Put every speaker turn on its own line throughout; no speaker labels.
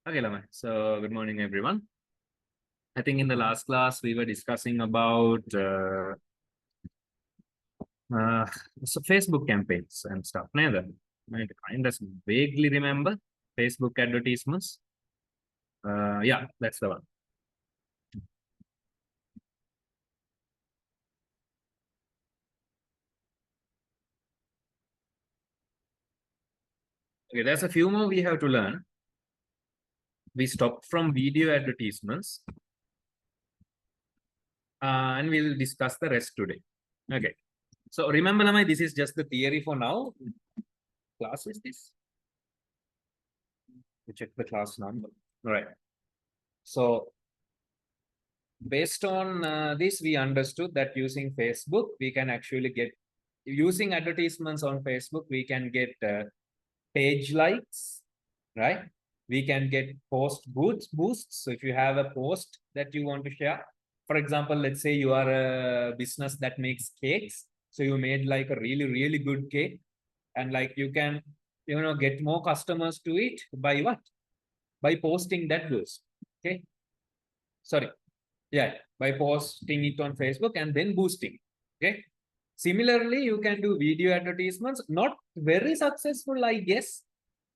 Okay, Lama. So, good morning, everyone. I think in the last class we were discussing about uh, Facebook campaigns and stuff. Neither. I kind of vaguely remember Facebook advertisements. Yeah, that's the one. Okay, there's a few more we have to learn. We stopped from video advertisements, and we'll discuss the rest today. Okay. So remember, Lama, this is just the theory for now. Class is this? You check the class number. All right. So based on this, we understood that using Facebook, we can actually get, using advertisements on Facebook, we can get page likes, right? We can get post boosts. So if you have a post that you want to share, for example, let's say you are a business that makes cakes. So you made like a really, really good cake, and like you can, get more customers to it by what? By posting that boost. Okay. Sorry. Yeah, by posting it on Facebook and then boosting. Okay. Similarly, you can do video advertisements. Not very successful, I guess.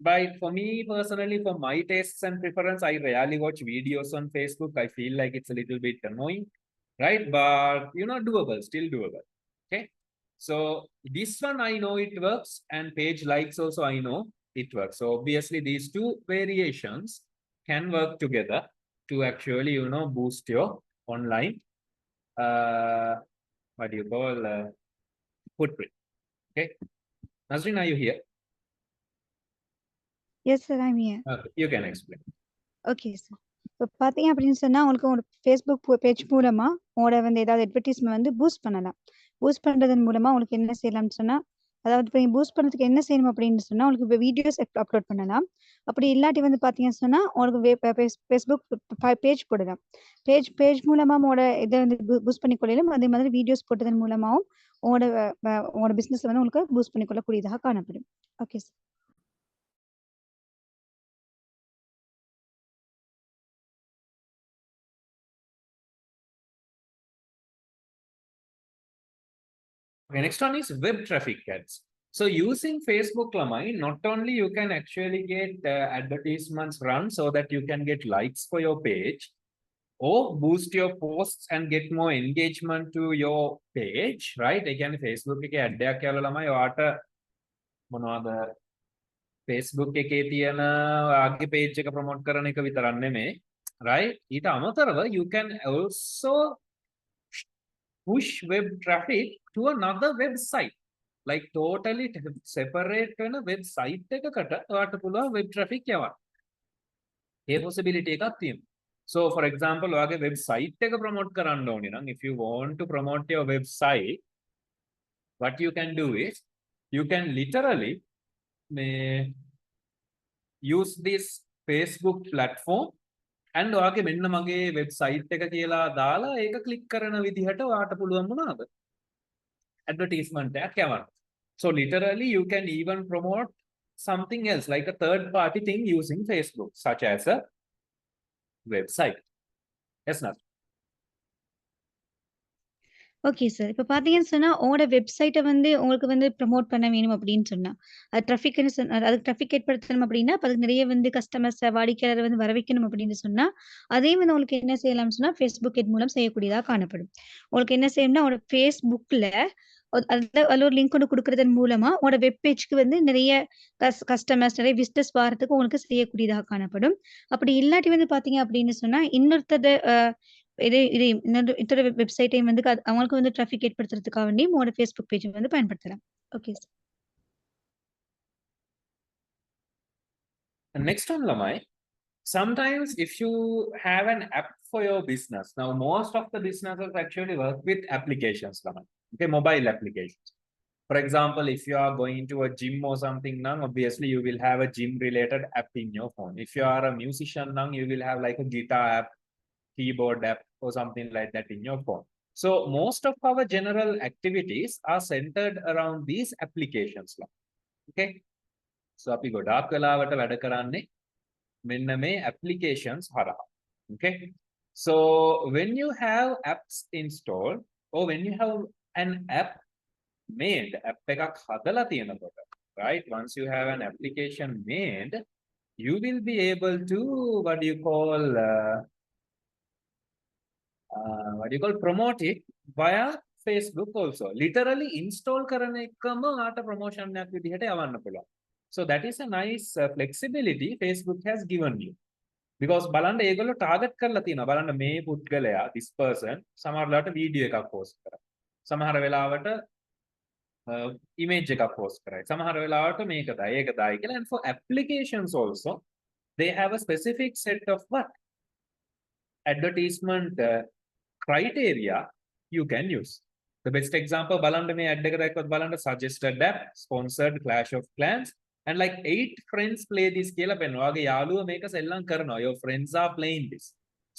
But for me personally, for my tastes and preference, I rarely watch videos on Facebook. I feel like it's a little bit annoying, right? But doable, still doable. Okay. So this one I know it works, and page likes also I know it works. So obviously these two variations can work together to actually boost your online what do you call footprint. Okay, Nazreen, are you here?
Yes, sir, I'm here.
Okay, you can explain.
Okay, sir. இப்போ பார்த்தீங்க அப்படின்னு சொன்னா உங்களுக்கு உங்களோட Facebook page மூலமா உங்களோட வந்து ஏதாவது அட்வர்டைஸ்மெண்ட் வந்து பூஸ்ட் பண்ணலாம். பூஸ்ட் பண்றதன் மூலமா உங்களுக்கு என்ன செய்யலாம்னு சொன்னா, அதாவது இப்போ நீங்க பூஸ்ட் பண்றதுக்கு என்ன செய்யணும் அப்படின்னு சொன்னா, உங்களுக்கு இப்போ வீடியோஸ் அப்லோட் பண்ணலாம். அப்படி இல்லாட்டி வந்து பார்த்தீங்கன்னு சொன்னா, உங்களுக்கு ஃபேஸ்புக் பேஜ் போடலாம். பேஜ் மூலமா உங்களோட இதை வந்து பூஸ்ட் பண்ணிக்கொள்ளலாம். அதே மாதிரி வீடியோஸ் போட்டதன் மூலமாவும் உங்களோட பிசினஸ் வந்து உங்களுக்கு பூஸ்ட் பண்ணிக்கொள்ளக்கூடியதாக காணப்படும். Okay sir.
Okay, next one is web traffic ads. So using Facebook, Lamai, not only you can actually get advertisements run so that you can get likes for your page or boost your posts and get more engagement to your page, right? Again, Facebook එක ad එකක් කියලා ළමයි ඔයාට මොනවද Facebook එකේ තියෙන ඔයාගේ page එක promote කරන එක විතරක් නෙමෙයි, right? ඊට අමතරව you can also push web traffic to another website. Like totally separate වෙන website එකකට ඔයාට පුළුවන් web traffic යවන්න. ඒ possibility එකක් තියෙනවා. So for example, ඔයාගේ website එක promote කරන්න ඕනේ නම්, if you want to promote your website, what you can do is you can literally use this Facebook platform and ඔයාගේ මෙන්න මගේ website එක කියලා දාලා ඒක click කරන විදිහට ඔයාට පුළුවන් මොනවාද? Advertisement එකක් යවන්න. So literally you can even promote something else like a third party thing using Facebook, such as a website. Yes, Nath.
Okay sir. இப்ப பார்த்தீங்கன்னு சொன்னா, உங்களோட வெப்சைட்ட வந்து உங்களுக்கு வந்து ப்ரமோட் பண்ண வேணும் அப்படின்னு சொன்னா, அது ட்ராஃபிக்ன்னு அதுக்கு ட்ராஃபிக் ஏற்படுத்தணும் அப்படின்னா, அப்ப அதுக்கு நிறைய வந்து கஸ்டமர்ஸ வாடிக்கையாளர வந்து வர வைக்கணும் அப்படின்னு சொன்னா, அதே வந்து உங்களுக்கு என்ன செய்யலாம்னு சொன்னா, Facebook ஆட் மூலம் செய்யக்கூடியதா காணப்படும். உங்களுக்கு என்ன செய்யணும்னா, உங்களோட Facebookல அதுல ஒரு லிங்க் ஒண்ணு குடுக்குறதன் மூலமா, உங்களோட வெப் பேஜ்க்கு வந்து நிறைய கஸ்டமர்ஸ், நிறைய விசிட்டர்ஸ் வாரதுக்கு உங்களுக்கு செய்யக்கூடியதாக காணப்படும். அப்படி இல்லாட்டி வந்து பார்த்தீங்க அப்படின்னு சொன்னா, இன்னொருத்தர இது இன்னொரு வெப்சைட்டையும் வந்து அவங்களுக்கு வந்து டிராஃபிக் ஏற்படுத்துறதுக்காக வேண்டி உங்களோட Facebook பேஜ் வந்து பயன்படுத்தலாம். Okay sir.
Next one, Lamai. Sometimes if you have an app for your business, now most of the businesses actually work with applications, Lamai. Okay, mobile applications. For example, if you are going to a gym or something now, obviously you will have a gym related app in your phone. If you are a musician now, you will have like a guitar app, keyboard app or something like that in your phone. So most of our general activities are centered around these applications. Okay. So අපි ගොඩාක් වෙලාවට වැඩ කරන්නේ මෙන්න මේ applications හරහා. Okay. So when you have apps installed or when you have an app made, app එකක් හදලා තියෙනකොට, right? Once you have an application made, you will be able to promote it via Facebook also. Literally install කරන එකම ආට promotion එකක් විදිහට යවන්න පුළුවන්. So that is a nice flexibility Facebook has given you. Because බලන්න ඒගොල්ලෝ target කරලා තියෙනවා. බලන්න මේ පුද්ගලයා, this person සමහර වෙලාවට වීඩියෝ එකක් post කරා. සමහර වෙලාවට image එකක් post කරයි. සමහර වෙලාවට මේක දායි ඒක දායි කියලා. And for applications also they have a specific set of what advertisement criteria you can use. The best example බලන්න මේ ad එක දැක්කොත් බලන්න suggested app, sponsored, Clash of Clans, and like 8 friends play this කියලා පෙන්වනවා. ඔයාගේ යාළුවෝ මේක සෙල්ලම් කරනවා. Your friends are playing this.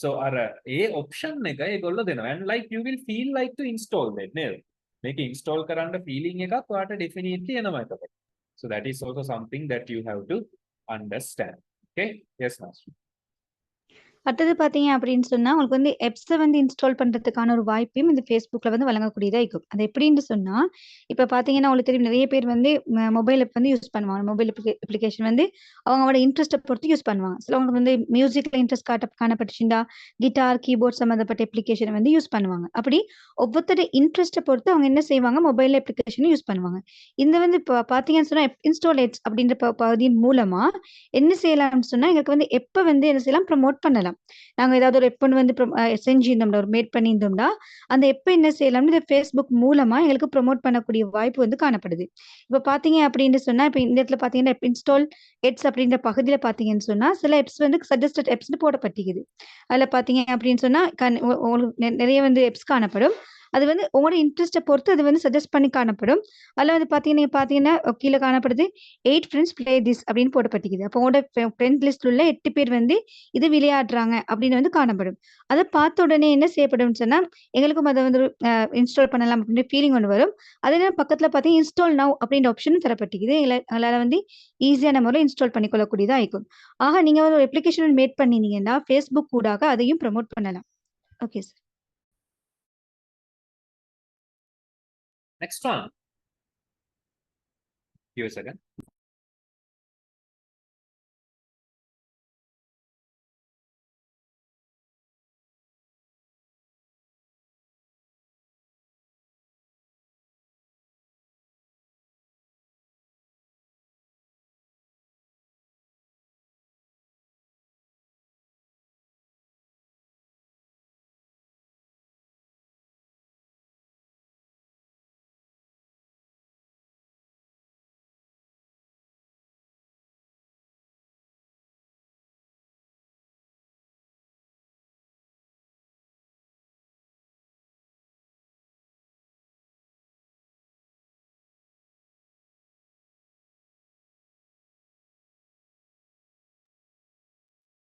So අර ඒ option එක ඒගොල්ලෝ දෙනවා. And like you will feel like to install that nේද? මේක install කරන්න feeling එකක් ඔයාට definitely එනවා එතකොට. So that is also something that you have to understand. Okay? Yes, Master.
அடுத்தது பார்த்தீங்க அப்படின்னு சொன்னா, உங்களுக்கு வந்து எப்ஸ வந்து இன்ஸ்டால் பண்றதுக்கான ஒரு வாய்ப்பையும் இந்த Facebookல வந்து வழங்கக்கூடியதா இருக்கும். அது எப்படின்னு சொன்னா, இப்ப பார்த்தீங்கன்னா, உங்களுக்கு தெரியும் நெறைய பேர் வந்து மொபைல் ஆப் வந்து யூஸ் பண்ணுவாங்க. மொபைல் அப்ளிகேஷன் வந்து அவங்களோட இன்ட்ரெஸ்ட்ட பொறுத்து யூஸ் பண்ணுவாங்க. சிலவங்களுக்கு வந்து மியூசிக்ல இன்ட்ரெஸ்ட் காணப்பட்டுச்சுண்டா, கிட்டார், கீபோர்ட் சம்மந்தப்பட்ட அப்ளிகேஷன வந்து யூஸ் பண்ணுவாங்க. அப்படி ஒவ்வொருத்தருடைய இன்ட்ரெஸ்ட்ட பொறுத்து அவங்க என்ன செய்வாங்க, மொபைல் அப்ளிகேஷன யூஸ் பண்ணுவாங்க. இந்த வந்து பார்த்தீங்கன்னு சொன்னா, இன்ஸ்டால் எட்ஸ் அப்படின்ற பகுதியின் மூலமா என்ன செய்யலாம்னு சொன்னா, எங்களுக்கு வந்து எப்ப வந்து என்ன செய்யலாம், ப்ரமோட் பண்ணலாம். நாங்க ஏதாவது ஒரு எப்ப வந்து செஞ்சிருந்தோம்னா, ஒரு மேட் பண்ணியிருந்தோம்னா, அந்த எப்ப என்ன செய்யலாம்னு இந்த Facebook மூலமா எங்களுக்கு ப்ரமோட் பண்ணக்கூடிய வாய்ப்பு வந்து காணப்படுது. இப்ப பார்த்தீங்க அப்படின்னு சொன்னா, இப்ப இந்த இடத்துல பார்த்தீங்கன்னா, இன்ஸ்டால் எட்ஸ் அப்படின்ற பகுதியில பார்த்தீங்கன்னு சொன்னா, சில எப்ஸ் வந்து சஜஸ்டட் எப்ஸ்ன்னு போடப்பட்டிருக்குது. அதுல பார்த்தீங்க அப்படின்னு சொன்னா, உங்களுக்கு நிறைய வந்து எப்ஸ் காணப்படும். அது வந்து உங்களோட இன்ட்ரெஸ்ட்ட பொறுத்து அது வந்து சஜெஸ்ட் பண்ணி காணப்படும். அதுல வந்து பார்த்தீங்கன்னா கீழ காணப்படுது 8 ஃபிரெண்ட்ஸ் ப்ளே திஸ் அப்படின்னு போடப்பட்டிருக்குது. அப்போ உங்களோட ஃபிரெண்ட் லிஸ்ட்ல உள்ள 8 பேர் வந்து இது விளையாடுறாங்க அப்படின்னு வந்து காணப்படும். அத பார்த்த உடனே என்ன செய்யப்படும்னு சொன்னா, எங்களுக்கும் அத வந்து இன்ஸ்டால் பண்ணலாம் அப்படின்ற ஃபீலிங் ஒண்ணு வரும். அதே நேரம் பக்கத்துல பார்த்தீங்கன்னா, இன்ஸ்டால் நவ் அப்படின்ற ஆப்ஷனும் தரப்பட்டிருக்குது. எங்களால வந்து ஈஸியான முறையில இன்ஸ்டால் பண்ணிக்கொள்ளக்கூடியதா இருக்கும். ஆக நீங்க வந்து ஒரு அப்ளிகேஷன் மேட் பண்ணினீங்கன்னா, Facebook ஊடாக அதையும் ப்ரமோட் பண்ணலாம். Okay sir.
Next one. Give a second.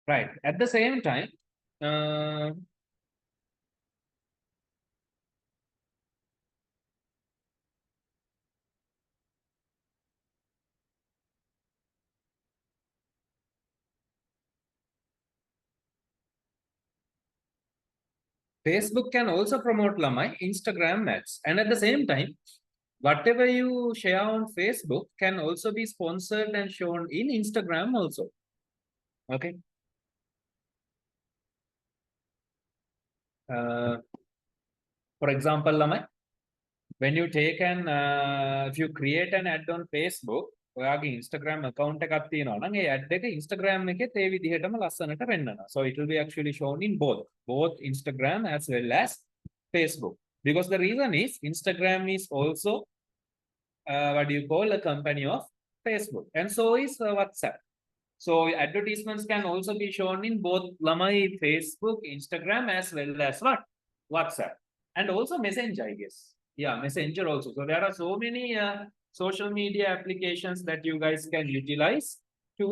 Right. At the same time, Facebook can also promote Lamai Instagram ads. And at the same time, whatever you share on Facebook can also be sponsored and shown in Instagram also. Okay. For example, Lamai, when you take if you create an ad on Facebook, ඔයාගේ Instagram account එකක් තියෙනවා නම් ඒ ad එක Instagram එකෙත් ඒ විදිහටම ලස්සනට වෙන්නනවා. So it will be actually shown in both Instagram as well as Facebook. Because the reason is Instagram is also a company of Facebook, and so is WhatsApp. So advertisements can also be shown in both Lamai Facebook, Instagram as well as WhatsApp, and also Messenger, I guess. Yeah, Messenger also. So there are so many social media applications that you guys can utilize to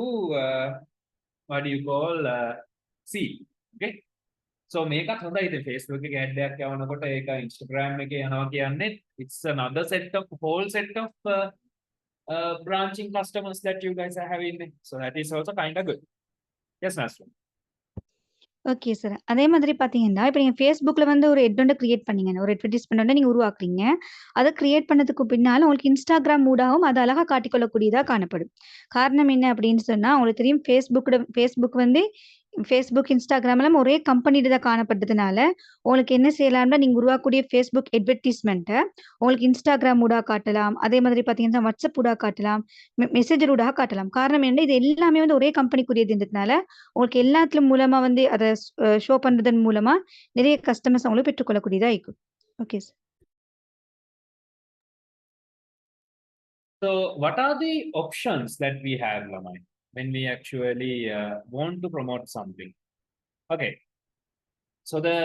see. Okay. So මේකත් හොඳයි. ඉතින් Facebook එකේ ad එකක් යවනකොට ඒක Instagram එකේ යනවා කියන්නේ it's another whole set of branching customers that you guys are having. So that is also kind of good. Yes, Nasrin.
Okay sir. அதே மாதிரி பார்த்தீங்கன்னா, இப்ப நீங்க Facebookல வந்து ஒரு ஹெட் ஒண்ணு கிரியேட் பண்ணீங்க. ஒரு அட்வர்டைஸ்மென்ட் ஒண்ண நீங்க உருவாக்குறீங்க. அத கிரியேட் பண்ணதுக்கு பின்னால உங்களுக்கு Instagram ஊடாகவும் அது அழகா காட்டிக்கொள்ளக்கூடியதா காணப்படும். காரணம் என்ன அப்படின்னு சொன்னா, உங்களுக்கு தெரியும் Facebook வந்து Facebook, Instagramலாம் ஒரே கம்பெனில தான் காணப்பட்டதுனால, உங்களுக்கு என்ன செய்யலாம்னா, நீங்க உருவாக்கக்கூடிய Facebook அட்வர்டைஸ்மென்ட்ட உங்களுக்கு Instagram ஊடா காட்டலாம். அதே மாதிரி பார்த்தீங்கன்னா, WhatsApp ஊடா காட்டலாம். மெசேஞ்சர் ஊடாக காட்டலாம். காரணம் என்ன, இது எல்லாமே வந்து ஒரே கம்பெனிக்குரியதுன்றதுனால, உங்களுக்கு எல்லாத்திலும் மூலமா வந்து அத ஷோ பண்றதன் மூலமா நிறைய கஸ்டமர்ஸ் அவங்களும் பெற்றுக்கொள்ளக்கூடியதா இருக்கும். Okay sir.
So, what are the options that we have, Lamai, when we actually want to promote something? Okay. So, the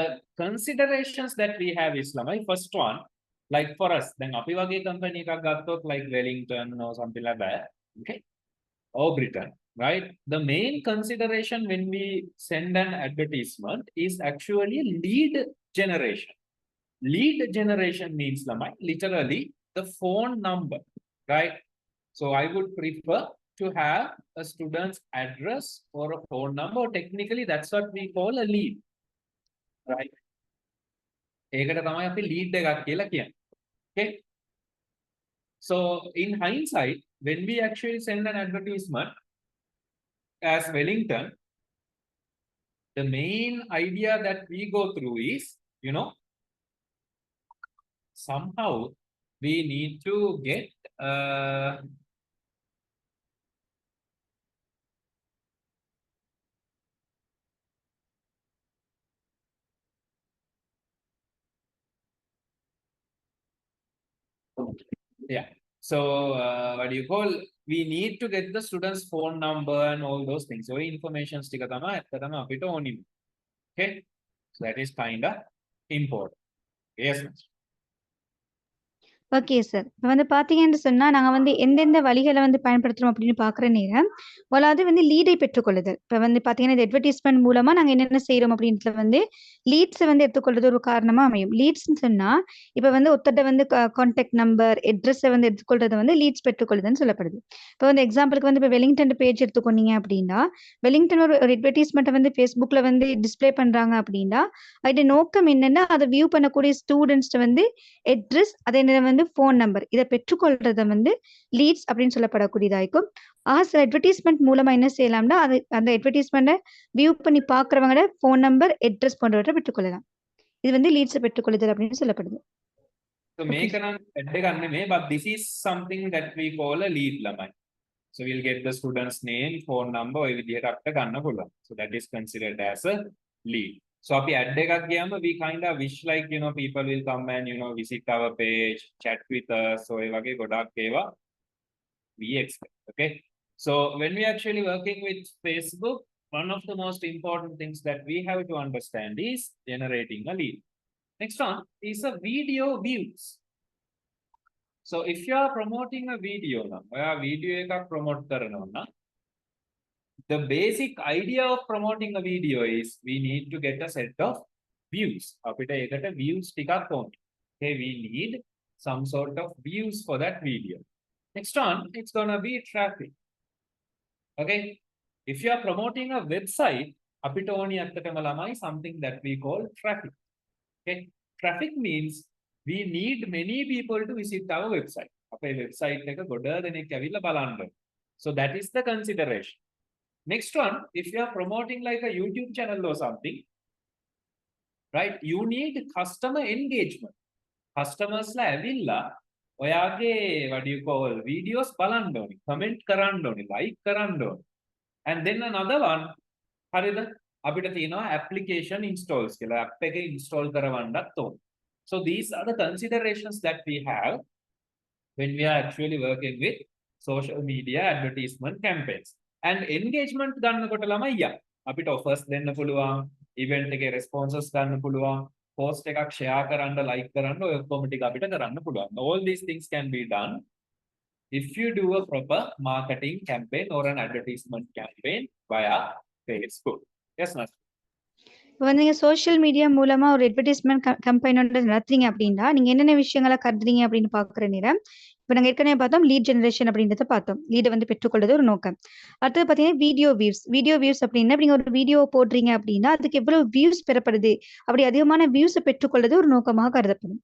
considerations that we have is, Lamai, first one, like for us, then api wage company ka gattot like Wellington or something like that, okay, or Britain, right? The main consideration when we send an advertisement is actually lead generation. Lead generation means, Lamai, literally the phone number, right? So I would prefer to have a student's address or a phone number. Technically, that's what we call a lead, right? ඒකට තමයි අපි lead එකක් කියලා කියන්නේ. Okay. So in hindsight, when we actually send an advertisement as Wellington, the main idea that we go through is, somehow we need to get yeah. So what do you call? We need to get the student's phone number and all those things. So information ටික තමයි ඇත්තටම අපිට ඕනි. Okay. So that is kind of important. Yes, ma'am.
Okay sir. இப்ப வந்து பார்த்தீங்கன்னு சொன்னா, நாங்க வந்து எந்தெந்த வழிகள வந்து பயன்படுத்துறோம் அப்படின்னு பார்க்குற நேரம், முதலாவது வந்து லீடை பெற்றுக்கொள்ளுதல். இப்ப வந்து பார்த்தீங்கன்னா, இந்த அட்வர்டைஸ்மென்ட் மூலமா நாங்க என்னென்ன செய்றோம் அப்படின்றதுல வந்து லீட்ஸ வந்து எடுத்துக்கொள்றது ஒரு காரணமா அமையும். லீட்ஸ்ன்னு சொன்னா, இப்ப வந்து ஒருத்தர்ட்ட வந்து கான்டாக்ட் நம்பர், அட்ரஸ வந்து எடுத்துக்கொள்றத வந்து லீட்ஸ் பெற்றுக்கொள்ளுதல்ன்னு சொல்லப்படுது. இப்ப வந்து எக்ஸாம்பிளுக்கு வந்து இப்ப வெலிங்டன் பேஜ் எடுத்துக்கொண்டீங்க அப்படின்னா, வெலிங்டன் ஒரு அட்வர்டைஸ்மென்ட்ட வந்து Facebookல வந்து டிஸ்ப்ளே பண்றாங்க அப்படின்னா, அதோட நோக்கம் என்னன்னா, அத வியூ பண்ணக்கூடிய ஸ்டூடண்ட்ஸ்ட்ட வந்து அட்ரஸ், அதே நேரம் வந்து ஃபோன் நம்பர் இத பெற்றுக்கொள்றத வந்து லீட்ஸ் அப்படின்னு சொல்லப்படக்கூடியதா இருக்கும். சில அட்வர்டைஸ்மென்ட் மூலமா என்ன செய்யலாம்னா, அந்த அட்வர்டைஸ்மென்ட்ட வியூ பண்ணி பார்க்கிறவங்களோட ஃபோன் நம்பர், அட்ரஸ் போன்றவற்றை பெற்றுக்கொள்ளலாம். இது வந்து லீட்ஸ பெற்றுக்கொள்ளுதல் அப்படின்னு சொல்லப்படுது.
So make an ad එකක් නෙමෙයි, but this is something that we call a lead ළමයි. So we'll get the student's name, phone number ඔය විදිහට අපිට ගන්න පුළුවන්. So that is considered as a lead. So අපි ad එකක් ගියාම we kind of wish like people will come and visit our page, chat with us. So ඒ වගේ ගොඩක් ඒවා we expect. Okay. So when we actually working with Facebook, one of the most important things that we have to understand is generating a lead. Next one is a video views. So if you are promoting a video now, video එකක් promote කරනවා නම්, the basic idea of promoting a video is we need to get a set of views. අපිට ඒකට views ටිකක් ඕනේ. Okay, we need some sort of views for that video. Next one, it's gonna be traffic. Okay, if you are promoting a website, අපිට ඕනේ ඇත්තටම ළමයි something that we call traffic. Okay, traffic means we need many people to visit our website. අපේ website එක ගොඩ දෙනෙක් ඇවිල්ලා බලන්න. So that is the consideration. Next one, if you are promoting like a YouTube channel or something, right, you need customer engagement. Customers ලා ඇවිල්ලා ඔයාගේ what do you call videos බලන්න ඕනේ, comment කරන්න ඕනේ, like කරන්න ඕනේ. And then another one, හරිද? අපිට තියෙනවා application installs කියලා. app එක install කරවන්නත් ඕනේ. So these are the considerations that we have when we are actually working with social media advertisement campaigns. And engagement ගන්නකොට ළමයි අපිට offers දෙන්න පුළුවන්, event එකේ responses ගන්න පුළුවන්, post එකක් share කරන්න, like කරන්න, ඔය ඔක්කොම ටික අපිට කරන්න පුළුවන්. All these things can be done if you do a proper marketing campaign or an advertisement campaign via Facebook. Yes, Nasrin.
இப்ப வந்து நீங்க சோசியல் மீடியா மூலமா ஒரு அட்வர்டைஸ்மென்ட் கம்பெனியோட நடத்துறீங்க அப்படின்னா, நீங்க என்னென்ன விஷயங்கள கருதுறீங்க அப்படின்னு பார்க்குற நேரம், இப்ப நாங்க ஏற்கனவே பார்த்தோம் லீட் ஜெனரேஷன் அப்படின்றத பார்த்தோம். லீட வந்து பெற்றுக்கொள்வது ஒரு நோக்கம். அடுத்தது பார்த்தீங்கன்னா, வீடியோ வியூஸ் அப்படின்னா, இப்ப நீங்க ஒரு வீடியோ போடுறீங்க அப்படின்னா, அதுக்கு எவ்வளவு வியூஸ் பெறப்படுது? அப்படி அதிகமான வியூஸ பெற்றுக்கொள்வது ஒரு நோக்கமாக கருதப்படும்.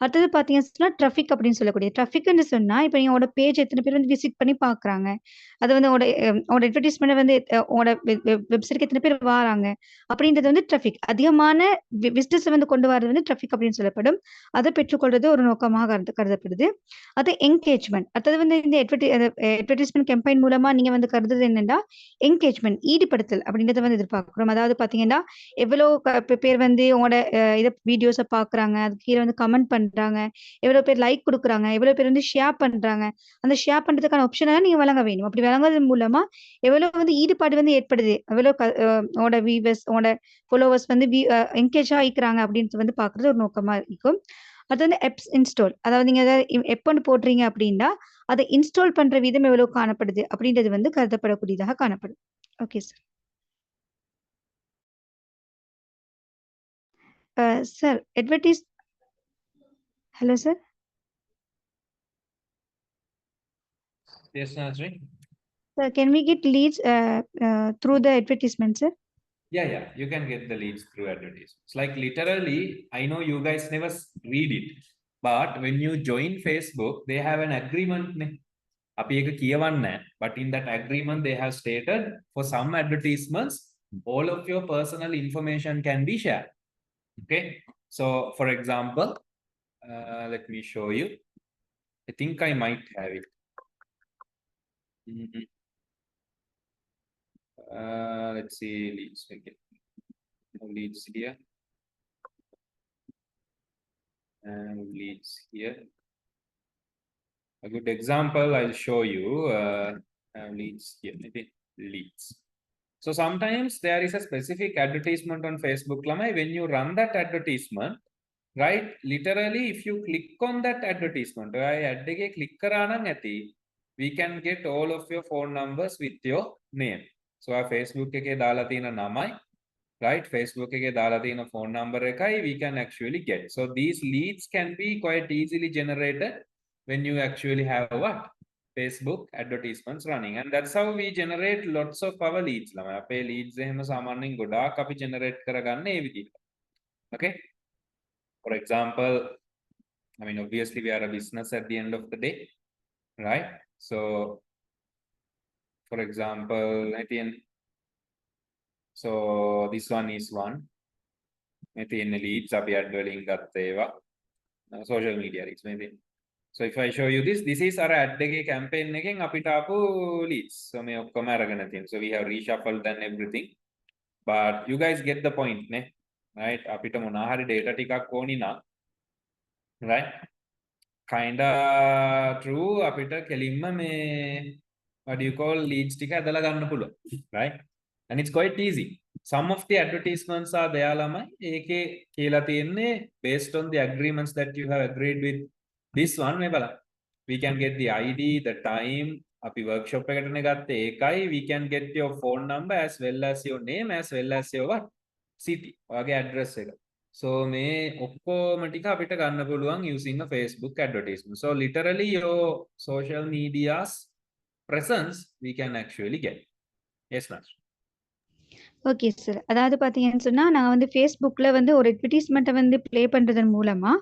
அடுத்தது பார்த்தீங்கன்னு சொன்னா, ட்ராஃபிக் அப்படின்னு சொல்லக்கூடிய ட்ராஃபிக்ன்னு சொன்னா, இப்ப நீங்க உங்களோட பேஜ் எத்தன பேர் வந்து விசிட் பண்ணி பார்க்குறாங்க. அது வந்து உங்களோட அட்வர்டைஸ்மென்ட் வந்து உங்களோட வெப்சைட்க்கு எத்தன பேர் வாராங்க. அப்படின்றது வந்து ட்ராஃபிக். அதிகமான விசிட்டர்ஸ வந்து கொண்டு வரது வந்து ட்ராஃபிக் அப்படின்னு சொல்லப்படும். அத பெற்றுக்கொள்வது ஒரு நோக்கமாக கருதப்படுது. அது என்கேஜ்மென்ட். அடுத்தது வந்து இந்த அட்வர்டைஸ்மென்ட் கேம்பெயின் மூலமா நீங்க வந்து கருதுறது என்னன்னா, என்கேஜ்மென்ட் ஈடுபடுத்தல் அப்படின்றத வந்து எதிர்பார்க்கிறோம். அதாவது பார்த்தீங்கன்னா, எவ்வளோ பேர் வந்து உங்களோட வீடியோஸ பார்க்குறாங்க. அதுக்கு கீழ வந்து கமெண்ட் பண்றாங்க. எவ்வளோ பேர் லைக் குடுக்குறாங்க. எவ்வளோ பேர் வந்து ஷேர் பண்றாங்க. அந்த ஷேர் பண்றதுக்கான ஆப்ஷன் எல்லாம் நீங்க வழங்க வேணும். அப்படி வழங்குவதன் மூலமா எவ்வளோ வந்து ஈடுபாடு வந்து ஏற்படுது. எவ்வளோ உங்களோட வியூவர்ஸ், உங்களோட ஃபாலோவர்ஸ் வந்து என்கேஜ் ஆயிக்கிறாங்க அப்படின்றது வந்து பார்க்குறது ஒரு நோக்கமா இருக்கும். அது வந்து ஆப்ஸ் இன்ஸ்டால். அதாவது நீங்க எதாவது எப்போன்னு போடுறீங்க அப்படின்னா, அத இன்ஸ்டால் பண்ற விதம் எவ்வளவு காணப்படுது அப்படின்றது வந்து கருதப்படக்கூடியதாக காணப்படும். Okay sir. Sir hello sir.
Yes, Nasri.
Sir, can we get leads through the advertisement, sir?
Yeah, you can get the leads through advertisements. Like literally, I know you guys never read it, but when you join Facebook, they have an agreement. අපි ඒක කියවන්නේ, but in that agreement they have stated for some advertisements all of your personal information can be shared. Okay, so for example, let me show you. I think I might have it. Let's see, leads. Okay, leads here and leads here. A good example I'll show you. Leads here, maybe leads. So sometimes there is a specific advertisement on Facebook lamai. When you run that advertisement, right, literally if you click on that advertisement, ad එකේ click කරා නම් ඇති, we can get all of your phone numbers with your name. So our Facebook එකේ දාලා තියෙන නමයි, right, Facebook එකේ දාලා තියෙන phone number එකයි we can actually get. So these leads can be quite easily generated when you actually have what, Facebook advertisements running, and that's how we generate lots of our leads. ළමයි අපේ leads එහෙම සාමාන්‍යයෙන් ගොඩාක් අපි generate කරගන්නේ ඒ විදිහට. Okay, for example, I mean, obviously we are a business at the end of the day, right? So for example, so this one is one. Leads අපි ad වලින් ගත්ත ඒවා, social media leads maybe. So if I show you this is our ad එකේ campaign එකෙන් අපිට ආපු leads. So මේ ඔක්කොම අරගෙන තියෙනවා. So we have reshuffled and everything, but you guys get the point නේ, right? අපිට මොනවා හරි data ටිකක් ඕනි නම්, right, kinda true අපිට කෙලින්ම මේ what do you call leads ටික ඇදලා ගන්න පුළුවන්, right? And it's quite easy. Some of the advertisements are there lamai ඒකේ කියලා තියෙන්නේ based on the agreements that you have agreed with this one. මේ බලන්න, we can get the ID, the time, අපි workshop එකටනේ ගත්තේ ඒකයි, we can get your phone number as well as your name as well as your what, city, ඔයාගේ address එක. So මේ ඔක්කොම ටික අපිට ගන්න පුළුවන් using a Facebook advertisement. So literally your social media's presence we can actually get. Yes, ma'am.
Okay sir. அதாவது பார்த்தீங்கன்னு சொன்னா, நான் வந்து Facebookல வந்து ஒரு அட்வர்டைஸ்மென்ட்ட வந்து ப்ளே பண்றதன் மூலமா,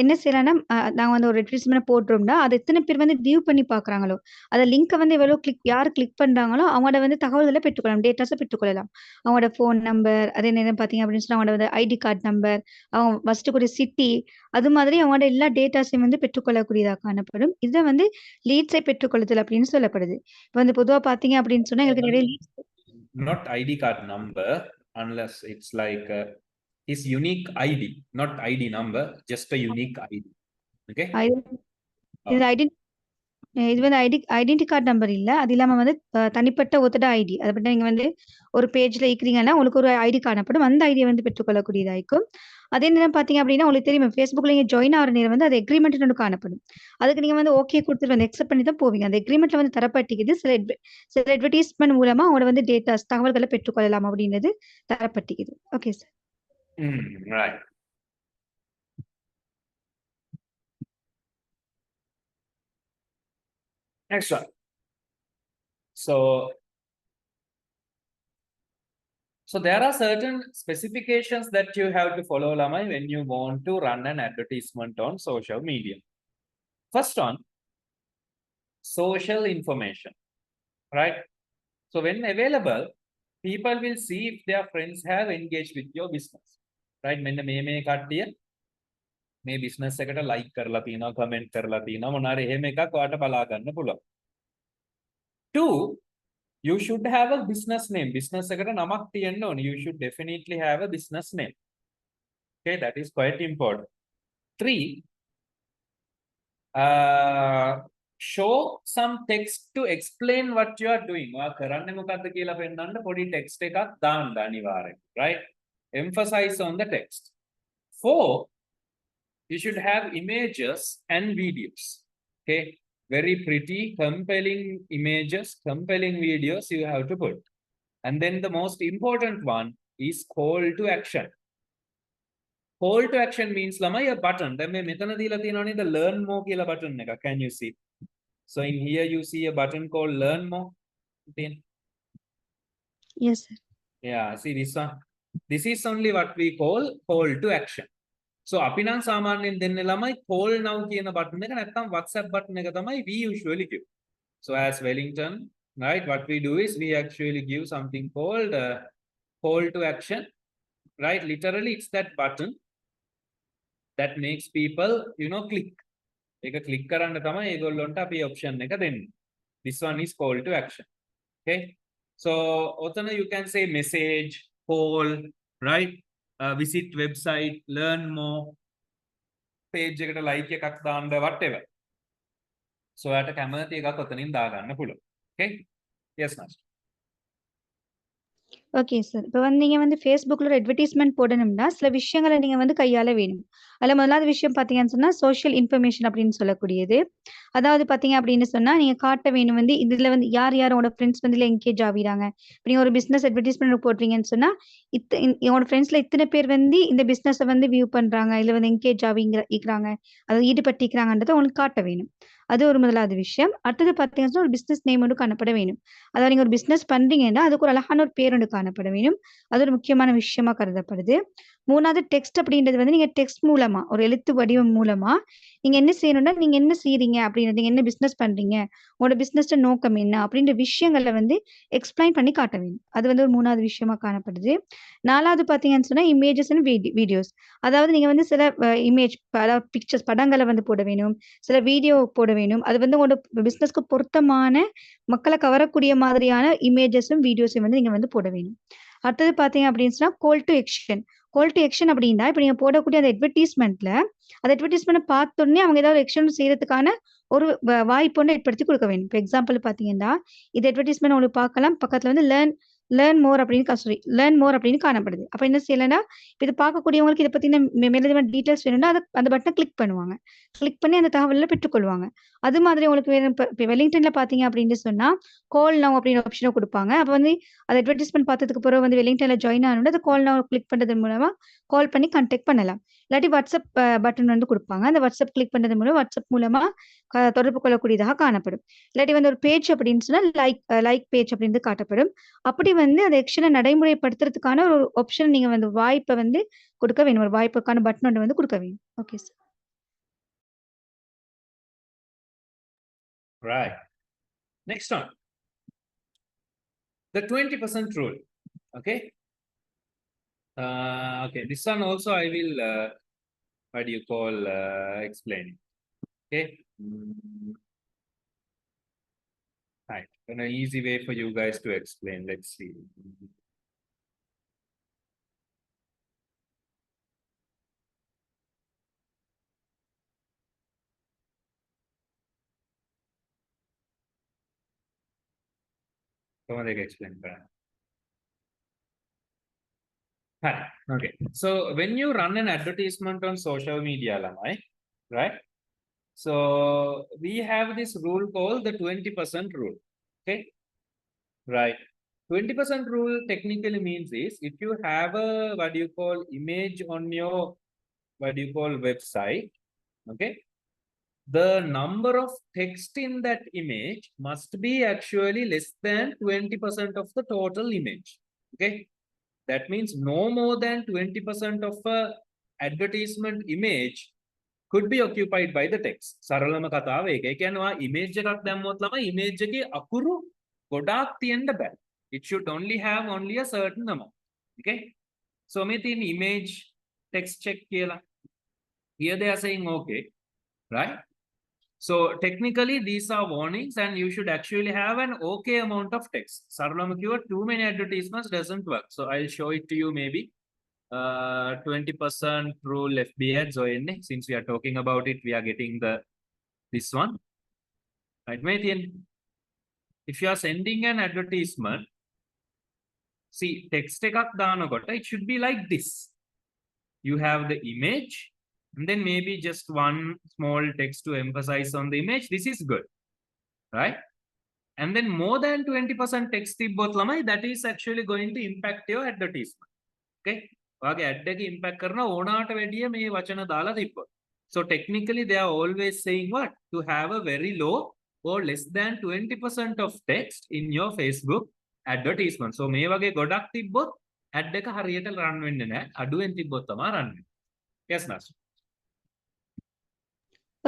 என்ன செய்யலான்னா, நாங்க வந்து ஒரு அட்வர்டைஸ்மென்ட் போட்டோம்னா, அது எத்தன பேர் வந்து வியூ பண்ணி பார்க்குறாங்களோ, அத லிங்க்க வந்து யார் கிளிக் பண்றாங்களோ, அவங்களோட வந்து தகவல்கள பெற்றுக்கொள்ளலாம். டேட்டாஸ பெற்றுக்கொள்ளலாம். அவங்களோட ஃபோன் நம்பர், அதே நேரம் பார்த்தீங்க அப்படின்னு சொன்னா, அவங்களோட ஐடி கார்ட் நம்பர், அவங்க வசிக்கக்கூடிய சிட்டி, அது மாதிரி அவங்களோட எல்லா டேட்டாஸையும் வந்து பெற்றுக்கொள்ளக்கூடியதா காணப்படும். இத வந்து லீட்ஸை பெற்றுக்கொள்ளுதல் அப்படின்னு சொல்லப்படுது. இப்ப வந்து பொதுவா பார்த்தீங்க அப்படின்னு சொன்னா, எங்களுக்கு நிறைய leads
Not ID card number, unless it's like his unique ID, not ID number, just a unique ID. Okay.
இது இது வந்து ஐடென்டி கார்ட் நம்பர் இல்ல. அது இல்லாம வந்து தனிப்பட்ட ஒருத்தரோட ஐடி. அத பத்தி நீங்க வந்து ஒரு பேஜ்ல இருக்கிறீங்கன்னா, உங்களுக்கு ஒரு ஐடி காணப்படும். அந்த ஐடிய வந்து பெற்றுக்கொள்ளக்கூடியதா இருக்கும். அதே நேரம் பார்த்தீங்க அப்படின்னா, உங்களுக்கு தெரியும் Facebookல நீங்க ஜாயின் ஆகுற நேரம் வந்து அது அக்ரீமெண்ட்ன்னு ஒண்ணு காணப்படும். அதுக்கு நீங்க வந்து ஓகே குடுத்துட்டு வந்து அக்செப்ட் பண்ணி தான் போவீங்க. அந்த அக்ரீமெண்ட்ல வந்து தரப்பட்டிருக்குது. சில அட்வர்டைஸ்மென்ட் மூலமா அவங்களோட வந்து டேட்டாஸ் தகவல்கள பெற்றுக்கொள்ளலாம் அப்படின்றது தரப்பட்டிருக்குது. Okay sir.
Right. Next one. So there are certain specifications that you have to follow, Lamai, when you want to run an advertisement on social media. First one, social information, right? So when available, people will see if their friends have engaged with your business, right? මෙන්න මේ කට්ටිය මේ business එකට like කරලා තියෙනවා, comment කරලා තියෙනවා, මොනාරි එහෙම එකක් ඔයාලට බලා ගන්න පුළුවන්. 2, you should have a business name. Business එකට නමක් තියෙන්න ඕනේ. You should definitely have a business name. Okay, that is quite important. 3, show some text to explain what you are doing. ඔයා කරන්නේ මොකද්ද කියලා පෙන්නන්න පොඩි text එකක් දාන්න අනිවාර්යෙන්, right? Emphasize on the text. 4, you should have images and videos. Okay, very pretty, compelling images, compelling videos you have to put. And then the most important one is call to action. Call to action means lamai a button. දැන් මේ මෙතන දීලා තියෙනවා නේද learn more කියලා button එක. Can you see? So in here you see a button called learn more.
Yes, sir.
Yeah, see this one. This is only what we call to action. So අපි නම් සාමාන්‍යයෙන් දෙන්නේ ළමයි call now කියන button එක නැත්නම් WhatsApp button එක තමයි we usually give. So as Wellington, right, what we do is we actually give something called call to action, right? Literally it's that button that makes people, click. එක click කරන්න තමයි ඒගොල්ලන්ට අපි option එක දෙන්නේ. This one is call to action. Okay, so ඔතන you can say message, call, right? Visit website, learn more, page එකට like එකක් දාන්න, whatever. So යාට කැමති එකක් ඔතනින් දාගන්න පුළුවන්. Okay, yes master.
Okay sir. இப்போ வந்து நீங்க வந்து Facebookல ஒரு அட்வர்டைஸ்மென்ட் போடணும்னா, சில விஷயங்கள நீங்க வந்து கையாள வேணும். அதுல முதலாவது விஷயம் பார்த்தீங்கன்னு சொன்னா, சோஷியல் இன்ஃபர்மேஷன் அப்படின்னு சொல்லக்கூடியது. அதாவது பார்த்தீங்க அப்படின்னு சொன்னா, நீங்க காட்ட வேணும் வந்து இதுல வந்து யார் யார் உங்களோட ஃப்ரெண்ட்ஸ் வந்து இதுல என்கேஜ் ஆவிறாங்க. இப்ப நீங்க ஒரு பிசினஸ் அட்வர்டைஸ்மென்ட் போடுறீங்கன்னு சொன்னா, உங்களோட ஃப்ரெண்ட்ஸ்ல இத்தனை பேர் வந்து இந்த பிசினஸ வந்து வியூ பண்றாங்க, இல்ல வந்து என்கேஜ் இருக்கிறாங்க, அதாவது ஈடுபட்டிருக்கிறாங்கன்றத உங்களுக்கு காட்ட வேணும். அது ஒரு முதலாவது விஷயம். அடுத்தது பார்த்தீங்கன்னா, ஒரு பிசினஸ் நேம் ஒன்று காணப்பட வேணும். அதாவது நீங்க ஒரு பிசினஸ் பண்றீங்கன்னா, அதுக்கு ஒரு அழகான ஒரு பேர் ஒன்று காணப்பட வேணும். அது ஒரு முக்கியமான விஷயமா கருதப்படுது. 3வது டெக்ஸ்ட் அப்படின்றது வந்து நீங்க டெக்ஸ்ட் மூலமா, ஒரு எழுத்து வடிவம் மூலமா நீங்க என்ன செய்யணும்னா, நீங்க என்ன செய்றீங்க அப்படின்றது, நீங்க என்ன பிசினஸ் பண்றீங்க, உங்களோட பிசினஸ்ட நோக்கம் என்ன அப்படின்ற விஷயங்கள வந்து எக்ஸ்பிளைன் பண்ணி காட்ட வேணும். அது வந்து ஒரு 3வது விஷயமா காணப்படுது. 4வது பார்த்தீங்கன்னு சொன்னா, இமேஜஸ் அண்ட் வீடியோஸ். அதாவது நீங்க வந்து சில இமேஜ் அதாவது பிக்சர்ஸ் படங்கள வந்து போட வேணும். சில வீடியோ போட வேணும். அது வந்து உங்களோட பிசினஸ்க்கு பொருத்தமான மக்கள கவரக்கூடிய மாதிரியான இமேஜஸும், வீடியோஸும் வந்து நீங்க வந்து போட வேணும். அடுத்தது பார்த்தீங்க அப்படின்னு சொன்னா, call to action. Call to action அப்படின்னா, இப்ப நீங்க போடக்கூடிய அந்த அட்வர்டைஸ்மென்ட்ல, அந்த அட்வர்டைஸ்மென்ட்ட பார்த்தோனே அவங்க ஏதாவது ஆக்ஷன் செய்யறதுக்கான ஒரு வாய்ப்பு ஒண்ணு ஏற்படுத்தி குடுக்க வேணும். இப்ப எக்ஸாம்பிள் பார்த்தீங்கன்னா, இது அட்வர்டைஸ்மென்ட் உங்களுக்கு பார்க்கலாம். பக்கத்துல வந்து லேர்ன் மோர் அப்படின்னு லேர்ன் மோர் அப்படின்னு காணப்படுது. அப்ப என்ன செய்யலாம்னா, இப்ப இத பார்க்கக்கூடியவங்களுக்கு இத பத்தின மேலதிகமான டீடைல்ஸ் வேணும்னா, அந்த பட்டன கிளிக் பண்ணுவாங்க. கிளிக் பண்ணி அந்த தகவல பெற்றுக்கொள்வாங்க. அது மாதிரி உங்களுக்கு வேணும் இப்ப வெலிங்டன்ல பார்த்தீங்க அப்படின்னு சொன்னா, கால் நவ் அப்படிங்கிற ஆப்ஷன குடுப்பாங்க. அப்ப வந்து அது அட்வர்டைஸ்மென்ட் பார்த்ததுக்கு பிறகு வந்து வெலிங்டன்ல ஜாயின் ஆகணும்னா, அந்த கால் நவ் கிளிக் பண்றது மூலமா கால் பண்ணி கான்டாக்ட் பண்ணலாம். இல்லாட்டி வாட்ஸ்அப் பட்டன் வந்து குடுப்பாங்க. அந்த வாட்ஸ்அப் கிளிக் பண்றது மூலம் வாட்ஸ்அப் மூலமா தொடர்பு கொள்ளக்கூடியதாக காணப்படும். இல்லாட்டி வந்து ஒரு பேஜ் அப்படின்னு சொன்னா, லைக் பேஜ் அப்படின்னு காட்டப்படும். அப்படி வந்து அந்த ஆக்ஷன நடைமுறைப்படுத்துறதுக்கான ஒரு ஆப்ஷன் நீங்க வந்து வாய்ப்ப வந்து குடுக்க வேணும். ஒரு வாய்ப்புக்கான பட்டன் ஒண்ணு வந்து குடுக்க வேணும். Okay sir.
Right. Next one. The 20% rule. Okay. Okay. This one also I will, what do you call, explain. Okay. Right. An easy way for you guys to explain. Let's see. Someone explain. Right. Okay. So when you run an advertisement on social media, Lamai, right? So we have this rule called the 20% rule. Okay. Right. 20% rule technically means is if you have a what do you call image on your what do you call website, okay, the number of text in that image must be actually less than 20% of the total image. Okay, that means no more than 20% of a advertisement image could be occupied by the text. සරලම කතාව ඒක. ඒ කියන්නේ ඔයා image එකක් දැම්මොත් ළමයි image එකේ අකුරු ගොඩාක් තියෙන්න බෑ. It should only have only a certain amount. Okay, so මේ තියෙන image text check කියලා. Here they are saying okay, right? So technically these are warnings and you should actually have an okay amount of text. සරලම කිව්වොත් too many advertisements doesn't work. So I'll show it to you maybe. 20% rule FB ads or anything. Since we are talking about it, we are getting this one. Right, Mathian? If you are sending an advertisement, see text එකක් දානකොට it should be like this. You have the image and then maybe just one small text to emphasize on the image. This is good, right? And then more than 20% text තිබ්බොත් ළමයි, that is actually going to impact your advertisement. Okay, ඔයාගේ ad එක impact කරන ඕනාට වැඩිය මේ වචන දාලා තිබ්බොත්. So technically they are always saying what? To have a very low or less than 20% of text in your Facebook advertisement. So මේ වගේ ගොඩක් තිබ්බොත් ad එක හරියට run වෙන්නේ නැහැ. අඩුවෙන් තිබ්බොත් තමයි run වෙන්නේ. Yes, Nasu.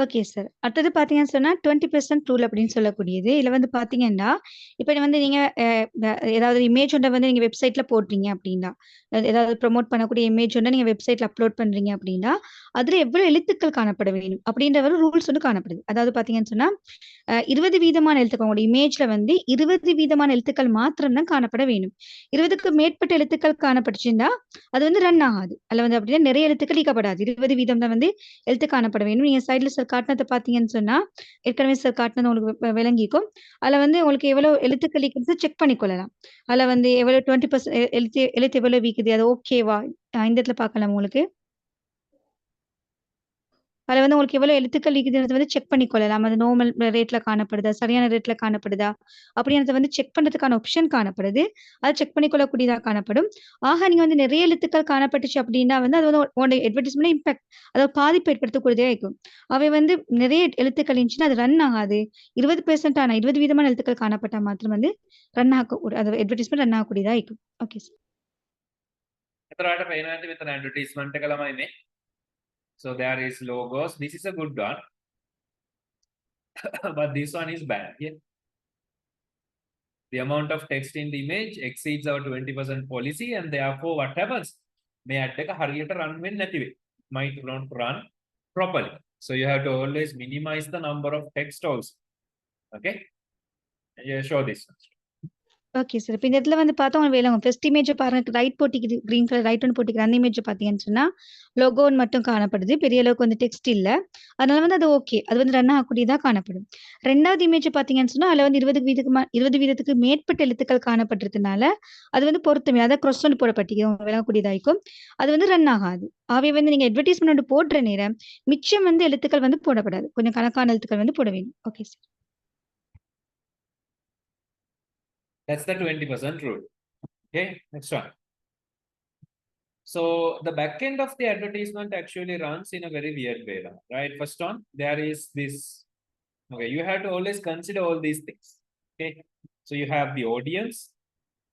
Okay sir. அடுத்தது பார்த்தீங்கன்னு சொன்னா 20% ரூல் அப்படின்னு சொல்லக்கூடியது. இதுல வந்து பார்த்தீங்கன்னா, இப்ப வந்து நீங்க ஏதாவது இமேஜ் ஒன்றை வந்து நீங்க வெப்சைட்ல போடுறீங்க அப்படின்னா, ஏதாவது ப்ரொமோட் பண்ணக்கூடிய இமேஜ் ஒன்றை நீங்க வெப்சைட்ல அப்லோட் பண்றீங்க அப்படின்னா, அதுல எவ்வளவு எழுத்துக்கள் காணப்பட வேணும் அப்படின்ற ஒரு ரூல்ஸ் வந்து காணப்படுது. அதாவது பார்த்தீங்கன்னு சொன்னா 20% எழுத்துக்கள் உங்களோட இமேஜ்ல வந்து 20% எழுத்துக்கள் மாத்திரம் தான் காணப்பட வேணும். 20க்கு மேற்பட்ட எழுத்துக்கள் காணப்பட்டுச்சுன்னா அது வந்து ரன் ஆகாது. அதுல வந்து அப்படின்னா நிறைய எழுத்துக்கள் நீக்கப்படாது. 20% தான் வந்து எழுத்து காணப்பட வேணும். நீங்க சைட்ல சார் காட்டினதை பார்த்தீங்கன்னு சொன்னா ஏற்கனவே சார் காட்டினது உங்களுக்கு விளங்கிக்கும். அதுல வந்து உங்களுக்கு எவ்வளவு எழுத்துக்கள் இருக்கிறது செக் பண்ணிக்கொள்ளலாம். அதுல வந்து எவ்வளவு 20% எழுத்து எவ்வளவு வீக்குது, அது ஓகேவா இந்த இடத்துல பார்க்கலாம் உங்களுக்கு. அதுல வந்து உங்களுக்கு எவ்வளவு எழுத்துக்கள் இருக்குதுன்றத வந்து செக் பண்ணிக்கொள்ளலாம். அது நார்மல் ரேட்ல காணப்படுதா, சரியான ரேட்ல காணப்படுதா அப்படின்றத வந்து செக் பண்றதுக்கான ஆப்ஷன் காணப்படுது. அதை செக் பண்ணிக்கொள்ளக்கூடியதா காணப்படும். ஆக நீங்க வந்து நிறைய எழுத்துக்கள் காணப்பட்டுச்சு அப்படின்னா வந்து அது வந்து உங்களோட அட்வர்டைஸ்மெண்ட் இம்பாக்ட், அதாவது பாதிப்பு ஏற்படுத்தக்கூடியதா இருக்கும். அவை வந்து நிறைய எழுத்துக்கள் இருந்துச்சுன்னா அது ரன் ஆகாது. 20% ஆனா 20% எழுத்துக்கள் காணப்பட்டா மாத்திரம் வந்து ரன் ஆக, அது அட்வர்டைஸ்மெண்ட் ரன் ஆகக்கூடியதா இருக்கும். Okay sir.
එතරාට පේනවාද මෙතන advertisement එක ළමයි මේ. So there is logos. This is a good one. But this one is bad. Yeah. The amount of text in the image exceeds our 20% policy and therefore what happens? මේ ad එක හරියට run වෙන්නේ නැති වෙයි. Might not run properly. So you have to always minimize the number of text also. Okay? Yeah, show this.
Okay sir. இப்ப இந்த இடத்துல வந்து பார்த்தா உங்களுக்கு விளங்கும். ஃபர்ஸ்ட் இமேஜ பாருங்க, ரைட் போட்டிக்குது, கிரீன் கலர் ரைட் ஒன்னு போட்டிருக்கு. அந்த இமேஜ பார்த்தீங்கன்னு சொன்னா லோகோன்னு மட்டும் காணப்படுது. பெரிய அளவுக்கு வந்து டெக்ஸ்ட் இல்ல. அதனால வந்து அது ஓகே. அது வந்து ரன் ஆகக்கூடியதா காணப்படும். 2வது இமேஜ் பார்த்தீங்கன்னு சொன்னா அதுல வந்து 20% மேற்பட்ட எழுத்துக்கள் காணப்பட்டிருக்கனால அது வந்து பொருத்தமே, அதாவது க்ராஸ் ஒன்னு போடப்பட்டிருக்கு. உங்களுக்கு விளங்கக்கூடியதா இருக்கும். அது வந்து ரன் ஆகாது. ஆகவே வந்து நீங்க அட்வர்டைஸ்மென்ட் ஒன்று போடுற நேரம் மிச்சம் வந்து எழுத்துக்கள் வந்து போடப்படாது. கொஞ்சம் கணக்கான எழுத்துக்கள் வந்து போட வேண்டும். Okay sir.
That's the 20% rule. Okay, next one. So the back end of the advertisement actually runs in a very weird way, right? First one, there is this. Okay, you have to always consider all these things. Okay, so you have the audience,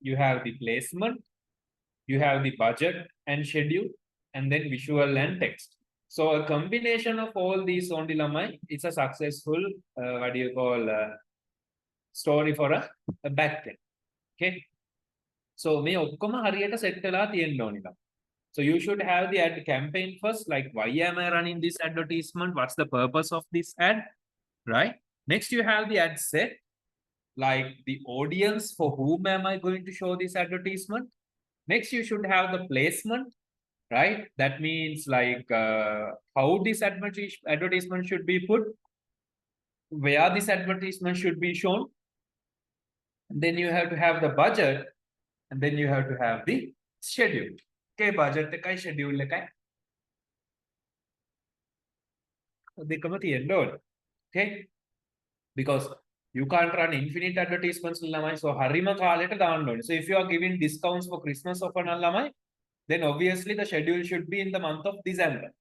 you have the placement, you have the budget and schedule, and then visual and text. So a combination of all these only lamai is a successful what do you call story for a back end. Okay, so මේ ඔක්කොම හරියට set වෙලා තියෙන්න ඕනේ. So you should have the ad campaign first, like why am I running this advertisement, what's the purpose of this ad, right? Next you have the ad set, like the audience for whom am I going to show this advertisement. Next you should have the placement, right? That means like how this advertisement should be put, where this advertisement should be shown. And then you have to have the budget, and then you have to have the schedule. Okay, budget එකයි schedule එකයි දෙකම තියෙන්න ඕනේ. Okay, because you can't run infinite advertisements ළමයි. So හරිම කාලෙට දාන්න ඕනේ. So if you are giving discounts for Christmas offer නම් ළමයි, then obviously the schedule should be in the month of December.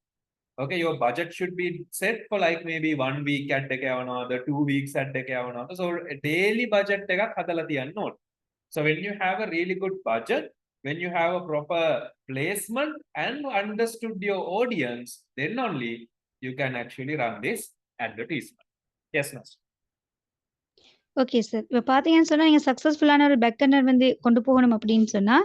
Okay, your budget should be set for like maybe 1 week ad එක යවනවාද 2 weeks ad එක යවනවාද. So daily budget එකක් හදලා තියන්න ඕන. So when you have a really good budget, when you have a proper placement and understood your audience, then only you can actually run this advertisement. Yes, Master.
Okay sir. இப்ப பார்த்தீங்கன்னு சொன்னா, நீங்க சக்சஸ்ஃபுல்லான ஒரு பெக்கனர் வந்து கொண்டு போகணும் அப்படின்னு சொன்னா,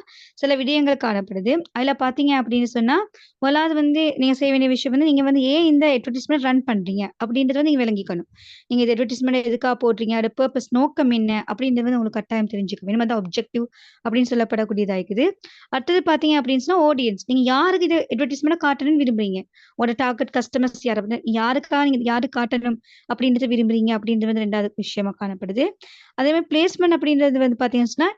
சில விடயங்கள் காணப்படுது. அதுல பார்த்தீங்க அப்படின்னு சொன்னா, முதலாவது வந்து நீங்க செய்ய வேண்டிய விஷயம் வந்து, நீங்க வந்து ஏன் இந்த அட்வர்டைஸ்மென்ட் ரன் பண்றீங்க? அப்படின்றத நீங்க விளங்கிக்கணும். நீங்க இந்த அட்வர்டைஸ்மென்ட் எதுக்காக போடுறீங்க? அதோட பர்ப்பஸ் நோக்கம் என்ன? அப்படின்றது வந்து உங்களுக்கு கட்டாயம் தெரிஞ்சுக்க வேணும். அதான் ஆப்ஜெக்டிவ் அப்படின்னு சொல்லப்படக்கூடியதா இருக்குது. அடுத்தது பார்த்தீங்க அப்படின்னு சொன்னா, ஆடியன்ஸ். நீங்க யாருக்கு இது அட்வர்டைஸ்மென்ட்ட காட்டணும்னு விரும்புறீங்க? உங்களோட டார்கெட் கஸ்டமர்ஸ் யார்? யாருக்காக நீங்க யாருக்கு காட்டணும் அப்படின்றத விரும்புறீங்க? அப்படின்றது வந்து 2வது விஷயமா காணப்படுது. அதே மாரி பிளேஸ்மென்ட் அப்படின்றது வந்து பார்த்தீங்கன்னு சொன்னா,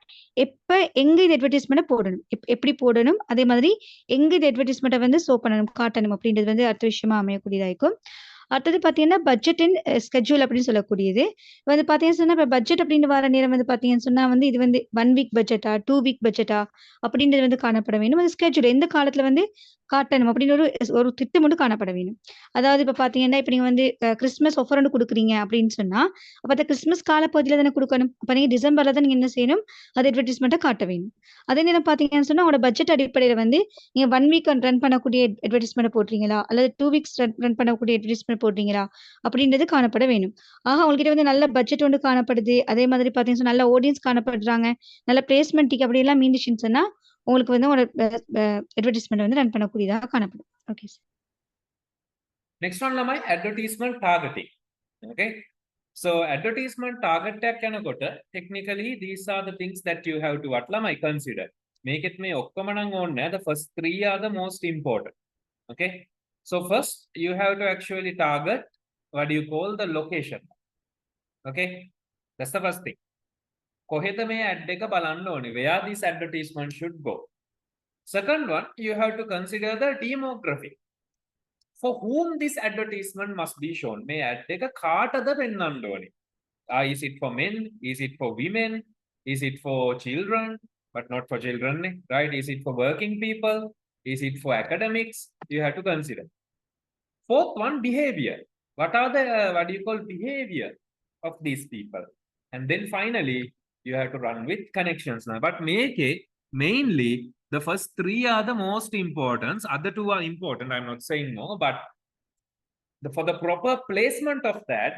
எப்ப எங்க இது அட்வர்டைஸ்மென்ட்ட போடணும்? எப்படி போடணும்? அதே மாதிரி எங்க இது அட்வர்டைஸ்மென்ட்ட வந்து ஷோ பண்ணணும், காட்டணும் அப்படின்றது வந்து அடுத்த விஷயமா அமையக்கூடியதா இருக்கும். அடுத்தது பார்த்தீங்கன்னா, பட்ஜெட் அண்ட் ஸ்கெட்யூல் அப்படின்னு சொல்லக்கூடியது. வந்து பார்த்தீங்கன்னு சொன்னா, இப்ப பட்ஜெட் அப்படின்னு வர நேரம் வந்து பார்த்தீங்கன்னு சொன்னா வந்து, இது வந்து 1 வீக் பட்ஜெட்டா? 2 வீக் பட்ஜெட்டா? அப்படின்றது வந்து காணப்பட வேண்டும். அது ஸ்கெட்யூல் எந்த காலத்துல வந்து காட்டணும் அப்படின்னு ஒரு திட்டம் மட்டும் காணப்பட வேணும். அதாவது இப்ப பார்த்தீங்கன்னா, இப்ப நீங்க வந்து கிறிஸ்துமஸ் ஆஃபர் ஒண்ணு குடுக்குறீங்க அப்படின்னு சொன்னா, அப்ப அந்த கிறிஸ்துமஸ் காலப்பகுதியில தானே குடுக்கணும். அப்ப நீங்க டிசம்பர்ல தான் நீங்க என்ன செய்யணும்? அது அட்வர்டைஸ்மென்ட்ட காட்ட வேணும். அதே நேரம் பார்த்தீங்கன்னு சொன்னா, உங்களோட பட்ஜெட் அடிப்படையில வந்து நீங்க 1 வீக் ரன் பண்ணக்கூடிய அட்வர்டைஸ்மென்ட் போடுறீங்களா? அல்லது 2 வீக்ஸ் ரன் பண்ணக்கூடிய அட்வர்டைஸ்மென்ட் போடுறீங்களா? அப்படின்றது காணப்பட வேணும். ஆக உங்ககிட்ட வந்து நல்ல பட்ஜெட் ஒண்ணு காணப்படுது. அதே மாதிரி பார்த்தீங்கன்னு சொன்னா, நல்ல ஆடியன்ஸ் காணப்படுறாங்க. நல்ல பிளேஸ்மென்ட் அப்படியெல்லாம் இருந்துச்சுன்னு சொன்னா, உங்களுக்கு வந்து உங்களோட அட்வர்டைஸ்மென்ட் வந்து ரன் பண்ணக்கூடியதா காணப்படும். Okay sir.
Next one lamai advertisement targeting. Okay. So advertisement target එකක් යනකොට technically these are the things that you have to what lamai consider. Make it මේ ඔක්කොම නම් ඕනේ. The first 3 are the most important. Okay. So first you have to actually target what you call the location. Okay. That's the first thing. කොහෙද මේ ad එක බලන්න ඕනේ? Where this advertisement should go. Second one, you have to consider the demographic. For whom this advertisement must be shown. මේ ad එක කාටද පෙන්වන්න ඕනේ? Is it for men? Is it for women? Is it for children? But not for children, right? Is it for working people? Is it for academics? You have to consider. Fourth one, behavior. What are the what do you call behavior of these people? And then finally, you have to run with connections now. But make it mainly the first 3 are the most important. Other 2 are important. I'm not saying no, but for the proper placement of that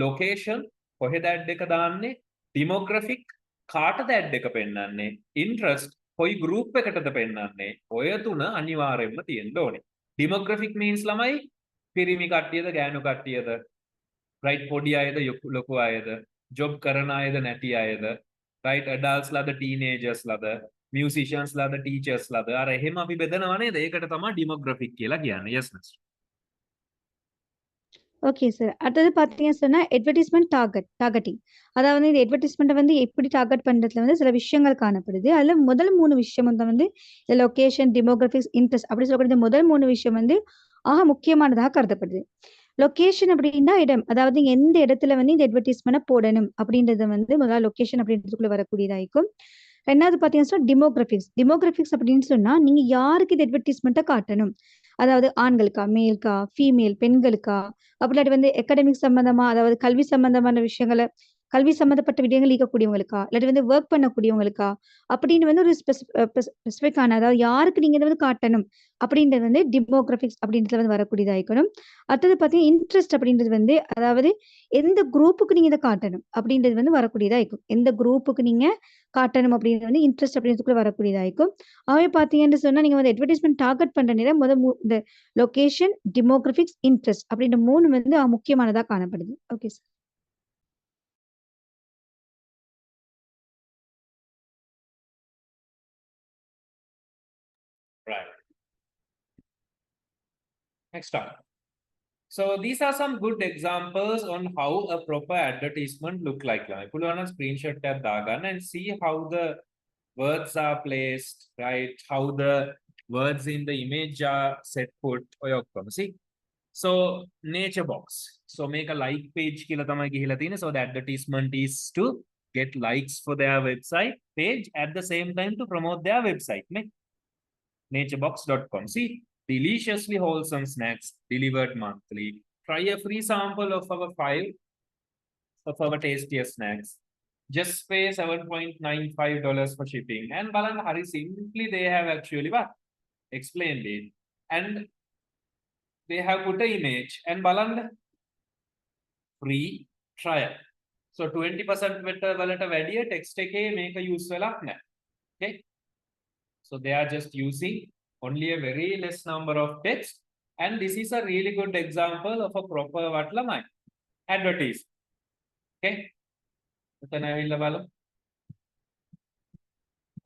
location, කොහෙද ad එක දාන්නේ, demographic, කාටද ad එක පෙන්නන්නේ, interest, කොයි group එකටද පෙන්නන්නේ, ඔය තුන අනිවාර්යයෙන්ම තියෙන්න ඕනේ. Demographic means ළමයි පිරිමි කට්ටියද ගෑනු කට්ටියද, right? පොඩි අයද ලොකු අයද, job කරන අයද නැති අයද, right? adults ලාද teenagers ලාද, musicians ලාද teachers ලාද, අර එහෙම අපි බෙදනවා නේද? ඒකට තමයි demographic කියලා කියන්නේ. Yes, Master.
Okay sir. அடுத்தது பார்த்தீங்கன்னு சொன்னா, அட்வர்டைஸ்மென்ட் டார்கெட்டிங். அதாவது இந்த அட்வர்டைஸ்மென்ட்ட வந்து எப்படி டார்கெட் பண்றதுல வந்து சில விஷயங்கள் காணப்படுது. அதுல முதல் 3 விஷயம் வந்து லொகேஷன், டெமோகிராபிக்ஸ், இன்ட்ரெஸ்ட் அப்படி சொல்லக்கூடிய முதல் 3 விஷயம் வந்து முக்கியமானதாக கருதப்படுது. லொகேஷன் அப்படின்னா இடம். அதாவது எந்த இடத்துல வந்து இந்த அட்வர்டைஸ்மென்ட்ட போடணும் அப்படின்றத வந்து முதல்ல லொகேஷன் அப்படின்றதுக்குள்ள வரக்கூடியதா இருக்கும். 2வது பார்த்தீங்கன்னு சொன்னா டெமோகிராபிக்ஸ் அப்படின்னு சொன்னா, நீங்க யாருக்கு இந்த அட்வர்டைஸ்மென்ட்ட காட்டணும்? அதாவது ஆண்களுக்கா, மேல்க்கா, ஃபீமேல் பெண்களுக்கா, அப்படி இல்லாட்டி வந்து அகாடமிக் சம்பந்தமா, அதாவது கல்வி சம்பந்தமான கல்வி சம்பந்தப்பட்ட விடயங்கள் ஈர்க்கக்கூடியவங்களுக்கா, இல்லாட்டி வந்து வொர்க் பண்ணக்கூடியவங்களுக்கா, அப்படின்னு வந்து ஒரு ஸ்பெசிஃபிக்கான அதாவது யாருக்கு நீங்க இத வந்து காட்டணும் அப்படின்றது வந்து டெமோகிராபிக்ஸ் அப்படின்றதுல வந்து வரக்கூடியதா இருக்கணும். அடுத்தது பார்த்தீங்கன்னா, இன்ட்ரெஸ்ட் அப்படின்றது வந்து அதாவது எந்த குரூப்புக்கு நீங்க இத காட்டணும் அப்படின்றது வந்து வரக்கூடியதா இருக்கும். எந்த குரூப்புக்கு நீங்க காட்டணும் அப்படின்றது வந்து இன்ட்ரெஸ்ட் அப்படின்றதுக்குள்ள வரக்கூடியதா இருக்கும். ஆகவே பார்த்தீங்கன்னு சொன்னா, நீங்க வந்து அட்வர்டைஸ்மென்ட் டார்கெட் பண்ற நேரம் இந்த லொகேஷன், டெமோகிராபிக்ஸ், இன்ட்ரெஸ்ட் அப்படின்ற 3 வந்து முக்கியமானதா காணப்படுது. Okay sir.
Right. Next one. So these are some good examples on how a proper advertisement look like. Put on a screenshot tab dagan and see how the words are placed, right? How the words in the image are set put. See. So nature box. So make a like page කියලා තමයි ගිහිලා තියෙන්නේ. So the advertisement is to get likes for their website page at the same time to promote their website. naturebox.com. See, deliciously wholesome snacks delivered monthly. Try a free sample of our file of our tastiest snacks. Just pay $7.95 for shipping. And Balan Hari simply they have actually what? Explained it. And they have put an image and Balan free trial. So 20% වලට වැඩිය text එකේ මේක use වෙලක් නැහැ. Okay. So they are just using only a very less number of text. And this is a really good example of a proper what lamai advertise. Okay.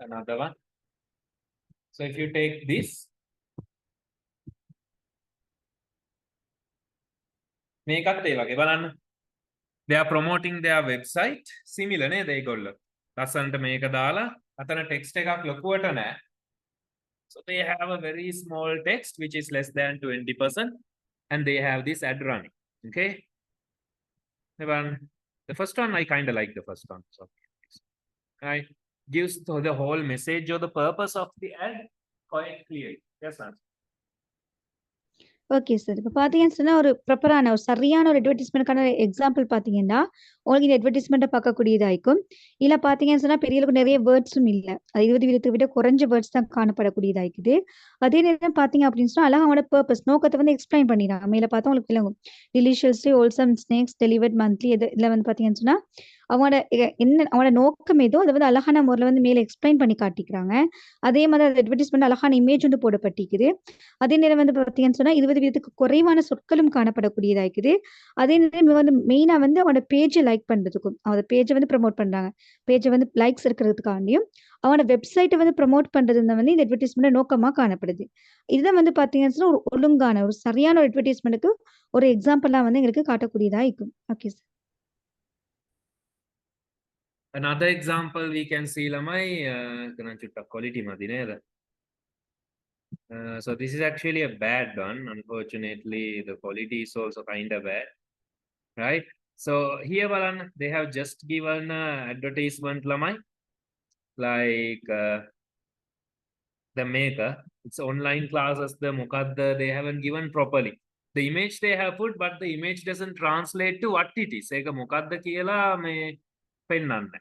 Another one. So if you take this, මේකත් ඒ වගේ බලන්න. They are promoting their website. Similar නේ ඒගොල්ලෝ. ලස්සනට මේක දාලා අතන text එකක් ලොකුවට නැහැ. So they have a very small text which is less than 20% and they have this ad running. Okay. The first one I kind of like the first one. So right, gives the whole message or the purpose of the ad quite clear. Yes, ma'am.
Okay sir. இப்ப பார்த்தீங்கன்னு சொன்னா, ஒரு ப்ராப்பரான ஒரு சரியான ஒரு அட்வர்டைஸ்மென்ட்க்கான example பார்த்தீங்கன்னா, உங்களுக்கு இந்த அட்வர்டைஸ்மென்ட்ட பார்க்கக்கூடியதா இருக்கும். இல்ல பார்த்தீங்கன்னு சொன்னா, பெரிய அளவுக்கு நிறைய வேர்ட்ஸும் இல்ல. அது 20 விதத்த விட குறைஞ்ச வேர்ட்ஸ் தான் காணப்படக்கூடியதா இருக்குது. அதே நேரம் பார்த்தீங்க அப்படின்னு சொன்னா, அழகா அவங்களோட பர்ப்பஸ் நோக்கத்த வந்து எக்ஸ்பிளைன் பண்ணிடுறாங்க. மேல பார்த்தா உங்களுக்கு விளங்கும். டெலிஷியஸ்லி ஹோல்சம் ஸ்நாக்ஸ் டெலிவர்ட் மந்த்லி இதுல வந்து பார்த்தீங்கன்னு சொன்னா, அவங்களோட என்ன அவங்களோட நோக்கம் ஏதோ அத வந்து அழகான முறையில வந்து மேல எக்ஸ்பிளைன் பண்ணி காட்டிக்கிறாங்க. அதே மாதிரி அந்த அட்வர்டைஸ்மென்ட் அழகான இமேஜ் வந்து போடப்பட்டிருக்குது. அதே நேரம் வந்து பார்த்தீங்கன்னு சொன்னா, 20 வீதத்துக்கு குறைவான சொற்களும் காணப்படக்கூடியதா இருக்குது. அதே நேரம் வந்து மெயினா வந்து அவனோட பேஜ லைக் பண்றதுக்கும், அவனோட பேஜ வந்து ப்ரமோட் பண்றாங்க. பேஜ வந்து லைக்ஸ் இருக்கிறதுக்காண்டியும், அவனோட வெப்சைட்ட வந்து ப்ரமோட் பண்றது வந்து இந்த அட்வர்டைஸ்மென்ட் நோக்கமா காணப்படுது. இதுதான் வந்து பார்த்தீங்கன்னு சொன்னா, ஒரு ஒழுங்கான, ஒரு சரியான ஒரு அட்வர்டைஸ்மென்ட்க்கு ஒரு எக்ஸாம்பிளா வந்து எங்களுக்கு காட்டக்கூடியதா இருக்கும். Okay sir.
Another example we can see lamai kana chutta quality madi neda. So this is actually a bad one. Unfortunately, the quality is also kind of bad, right? So here balan they have just given advertisement lamai like the maker. It's online classes. The mukadda they haven't given properly. The image they have put, but the image doesn't translate to what it is. Eka mukadda කියලා මේ පෙන්නන්නේ.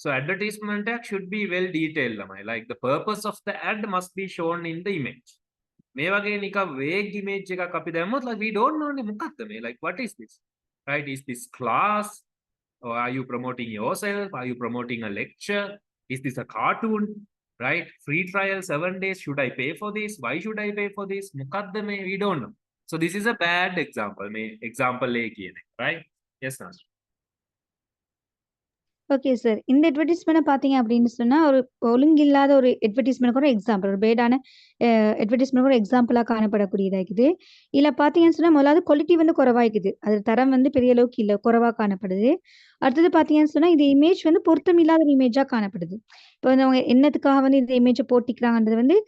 So advertisement should be well detailed lamai. Like the purpose of the ad must be shown in the image. මේ වගේ නිකන් vague image එකක් අපි දැම්මොත් like we don't know මොකක්ද මේ, like what is this, right? Is this class or are you promoting yourself? Are you promoting a lecture? Is this a cartoon, right? Free trial 7 days, should I pay for this? Why should I pay for this? මොකක්ද මේ, we don't know. So this is a bad example. මේ example එක කියන එක, right? Yes, Nasr.
Okay sir. இந்த அட்வர்டைஸ்மென்ட்ட பார்த்தீங்க அப்படின்னு சொன்னா, ஒரு ஒழுங்கில்லாத ஒரு அட்வர்டைஸ்மென்ட்க்கு ஒரு எக்ஸாம்பிள். ஒரு பேடான அட்வர்டைஸ்மென்ட்க்கு ஒரு எக்ஸாம்பிளா காணப்படக்கூடியதா இருக்குது. இதுல பார்த்தீங்கன்னு சொன்னா, முதலாவது குவாலிட்டி வந்து குறைவா இருக்குது. அது தரம் வந்து பெரிய அளவுக்கு இல்ல. குறைவா காணப்படுது. அடுத்தது பார்த்தீங்கன்னு சொன்னா, இந்த இமேஜ் வந்து பொருத்தமில்லாத ஒரு இமேஜா காணப்படுது. இப்ப வந்து அவங்க என்னத்துக்காக வந்து இந்த இமேஜ போட்டிக்கிறாங்கன்றது வந்து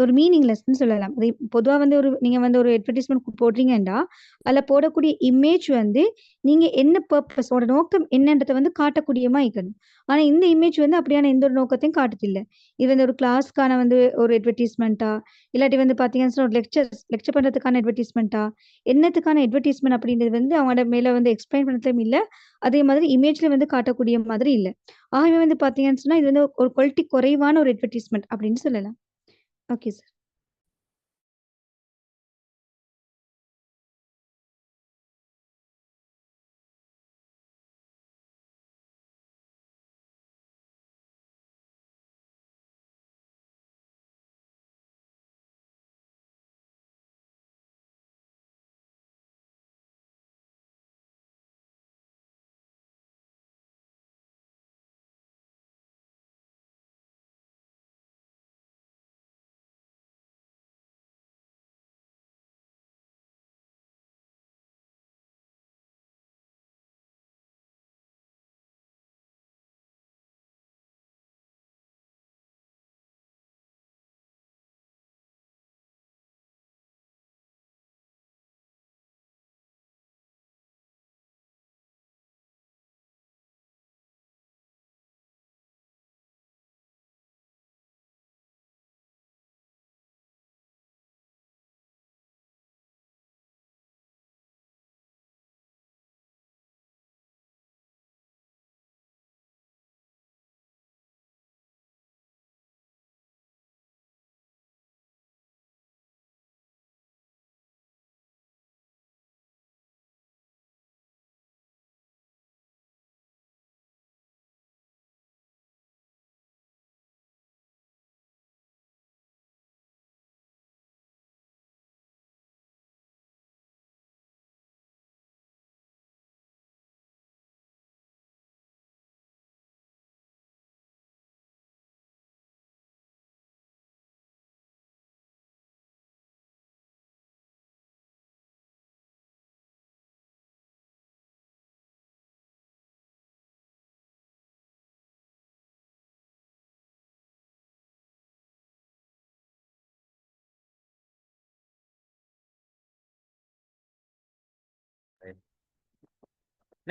ஒரு மீனிங்லெஸ்ன்னு சொல்லலாம். அது பொதுவா வந்து நீங்க வந்து ஒரு அட்வர்டைஸ்மென்ட் போடுறீங்கன்னா, அதுல போடக்கூடிய இமேஜ் வந்து நீங்க என்ன பர்ப்பஸ் உங்களோட நோக்கம் என்னன்றத வந்து காட்டக்கூடியமா இருக்கணும். ஆனா இந்த இமேஜ் வந்து அப்படியான எந்த ஒரு நோக்கத்தையும் காட்டுதில்ல. இது வந்து ஒரு கிளாஸ்க்கான வந்து ஒரு அட்வர்டைஸ்மென்ட்டா, இல்லாட்டி வந்து பார்த்தீங்கன்னா சொன்னா ஒரு லெக்சர் பண்றதுக்கான அட்வர்டைஸ்மென்ட்டா, என்னத்துக்கான அட்வர்டைஸ்மென்ட் அப்படின்றது வந்து அவங்களோட மேல வந்து எக்ஸ்பிளைன் பண்றதுலயும் இல்ல. அதே மாதிரி இமேஜ்ல வந்து காட்டக்கூடிய மாதிரி இல்ல. ஆகவே வந்து பார்த்தீங்கன்னு சொன்னா, இது வந்து ஒரு குவாலிட்டி குறைவான ஒரு அட்வர்டைஸ்மென்ட் அப்படின்னு சொல்லலாம். Okay sir.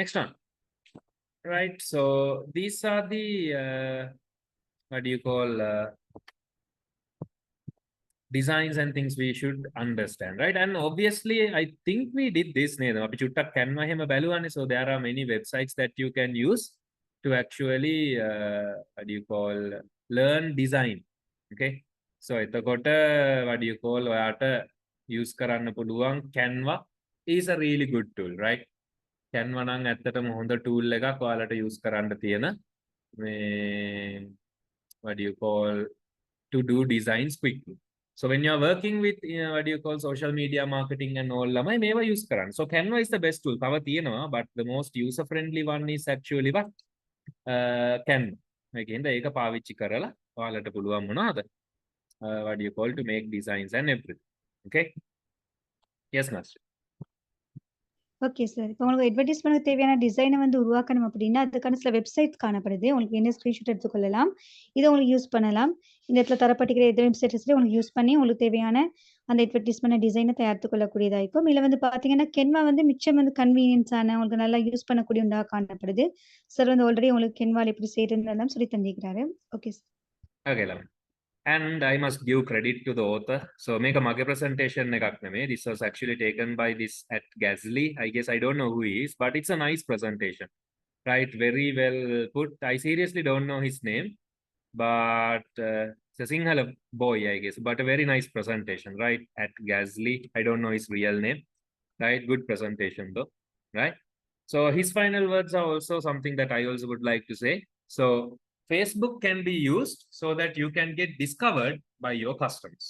Next one. Right. So these are the what do you call designs and things we should understand, right? And obviously, I think we did this. So there are many websites that you can use to actually what do you call learn design. Okay. So what do you call use කරන්න පුළුවන් Canva is a really good tool, right? Canva නම් ඇත්තටම හොඳ tool එකක් ඔයාලට use කරන්න තියෙන මේ what do you call to do designs quickly. So when you're working with what do you call social media marketing and all lamai මේවා use කරන්න. So Canva is the best tool. තව තියෙනවා but the most user friendly one is actually what Canva. මේකෙන්ද ඒක පාවිච්චි කරලා ඔයාලට පුළුවන් මොනවද what do you call to make designs and everything. Okay. Yes, master.
Okay sir. இப்போ உங்களுக்கு அட்வர்டைஸ்மென்ட்க்கு தேவையான டிசைன வந்து உருவாக்கணும் அப்படின்னா, அதுக்கான சில வெப்சைட்ஸ் காணப்படுது. உங்களுக்கு வேணும்னா ஸ்கிரீன்ஷாட் எடுத்துக்கொள்ளலாம். இத உங்களுக்கு யூஸ் பண்ணலாம். இந்த இடத்துல தரப்பட்டிருக்கிற எந்த வெப்சைட்ஸ்லயும் உங்களுக்கு யூஸ் பண்ணி உங்களுக்கு தேவையான அந்த அட்வர்டைஸ்மென்ட் டிசைன தயாரித்துக் கொள்ளக்கூடியதா இருக்கும். இதுல வந்து பார்த்தீங்கன்னா, Canva வந்து மிச்சம் வந்து கன்வீனியன்ஸான உங்களுக்கு நல்லா யூஸ் பண்ணக்கூடிய ஒன்றா காணப்படுது. சார் வந்து ஆல்ரெடி உங்களுக்கு Canvaல எப்படி செய்றதுன்னு சொல்லி தந்திருக்கிறாரு. Okay sir.
Okay, Lam. And I must give credit to the author. So make a mage presentation එකක් නෙමෙයි. This was actually taken by this at Gasly. I guess I don't know who he is, but it's a nice presentation. Right, very well put. I seriously don't know his name, but it's a Sinhala boy, I guess, but a very nice presentation, right? At Gasly. I don't know his real name, right? Good presentation though, right? So his final words are also something that I also would like to say. So Facebook can be used so that you can get discovered by your customers.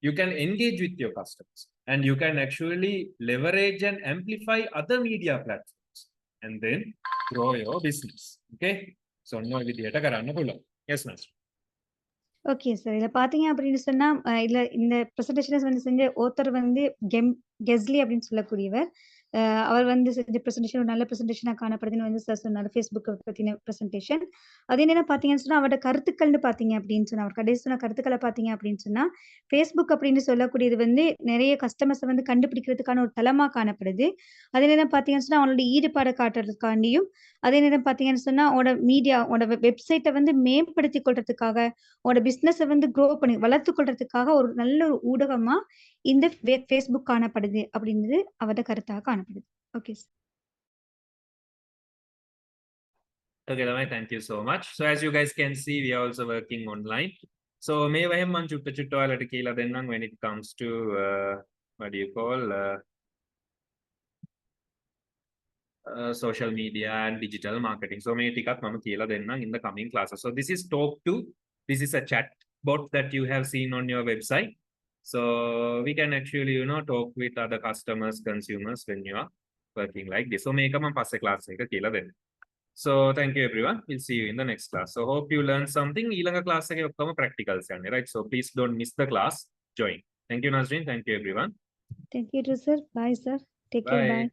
You can engage with your customers and you can actually leverage and amplify other media platforms and then grow your business. Okay. So no vidiyata karanna පුළුවන්. Yes, master.
Okay sir. இதில பார்த்தீங்க அப்படின்னு சொன்னா, இதுல இந்த பிரசன்டேஷன வந்து செஞ்ச author வந்து கெஸ்லி அப்படின்னு சொல்லக்கூடியவர். அவர் வந்து செஞ்ச பிரசன்டேஷன் ஒரு நல்ல பிரசன்டேஷனா காணப்படுதுன்னு வந்து சார் சொன்னாரு. Facebook பத்தின பிரசன்டேஷன். அது என்னன்னா பார்த்தீங்கன்னு சொன்னா, அவரோட கருத்துக்கள்னு பார்த்தீங்க அப்படின்னு சொன்னா, அவர் கடைசி சொன்ன கருத்துக்கள பார்த்தீங்க அப்படின்னு சொன்னா, Facebook அப்படின்னு சொல்லக்கூடியது வந்து நெறைய கஸ்டமர்ஸ வந்து கண்டுபிடிக்கிறதுக்கான ஒரு தளமா காணப்படுது. அதே நேரம் பார்த்தீங்கன்னு சொன்னா, அவனோட ஈடுபாட காட்டுறதுக்காண்டியும், அதே நேரம் பார்த்தீங்கன்னு சொன்னா, அவனோட வெப்சைட்ட வந்து மேம்படுத்திக் கொள்றதுக்காக, அவனோட பிசினஸ வந்து வளர்த்துக் கொள்றதுக்காக ஒரு நல்ல ஒரு ஊடகமா இந்த Facebook காணப்படுது அப்படின்றது அவரோட கருத்தாக காணப்படுது. Okay sir.
Okay, Lamai, thank you so much. So as you guys can see, we are also working online. So may වහෙන් මං චුට්ට ඔයාලට කියලා දෙන්නම් when it comes to what do you call social media and digital marketing. So මේ ටිකක් මම කියලා දෙන්නම් in the coming classes. So this is talk to. This is a chat bot that you have seen on your website. So we can actually, talk with other customers, consumers when you are working like this. So මේක මම පස්සේ class එක කියලා දෙන්න. So thank you everyone. We'll see you in the next class. So hope you learned something. ඊළඟ class එකේ ඔක්කොම practicals යන්නේ, right? So please don't miss the class. Join. Thank you, Nazreen. Thank you everyone.
Thank you too, sir. Bye, sir. Take care.
Bye.
Bye.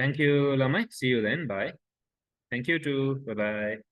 Thank you, Lamai. See you then. Bye. Thank you too. Bye-bye.